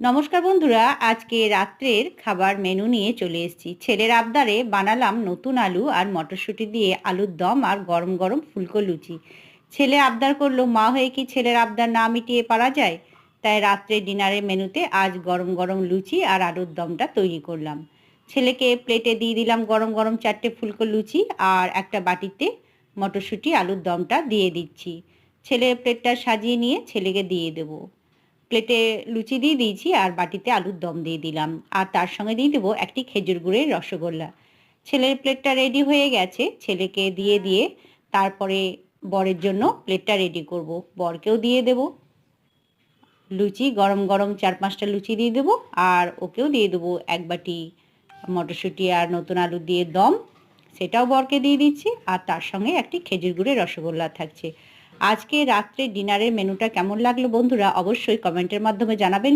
নমস্কার বন্ধুরা, আজকে রাত্রের খাবার মেনু নিয়ে চলে এসেছি। ছেলের আবদারে বানালাম নতুন আলু আর মটরশুঁটি দিয়ে আলুর দম আর গরম গরম ফুলকো লুচি। ছেলে আবদার করলো, মা হয়ে কি ছেলের আবদার না মিটিয়ে পারা যায়? তাই রাত্রে ডিনারের মেনুতে আজ গরম গরম লুচি আর আলুর দমটা তৈরি করলাম। ছেলেকে প্লেটে দিয়ে দিলাম গরম গরম 4টে ফুলকো লুচি, আর একটা বাটিতে মটরশুঁটি আলুর দমটা দিয়ে দিচ্ছি। ছেলের প্লেটটা সাজিয়ে নিয়ে ছেলেকে দিয়ে দেবো। প্লেটে লুচি দিয়ে দিয়েছি আর বাটিতে আলুর দম দিয়ে দিলাম, আর তার সঙ্গে দিয়ে দেবো একটি খেজুর গুড়ের রসগোল্লা। ছেলের প্লেটটা রেডি হয়ে গেছে, ছেলেকে দিয়ে দিয়ে তারপরে বরের জন্য প্লেটটা রেডি করব। বরকেও দিয়ে দেবো লুচি, গরম গরম 4-5টা লুচি দিয়ে দেবো, আর ওকেও দিয়ে দেবো এক বাটি মটরশুঁটি আর নতুন আলু দিয়ে দম, সেটাও বরকে দিয়ে দিচ্ছি। আর তার সঙ্গে একটি খেজুর গুড়ের রসগোল্লা থাকছে। আজকে রাত্রে ডিনারের মেনুটা কেমন লাগলো বন্ধুরা, অবশ্যই কমেন্টের মাধ্যমে জানাবেন।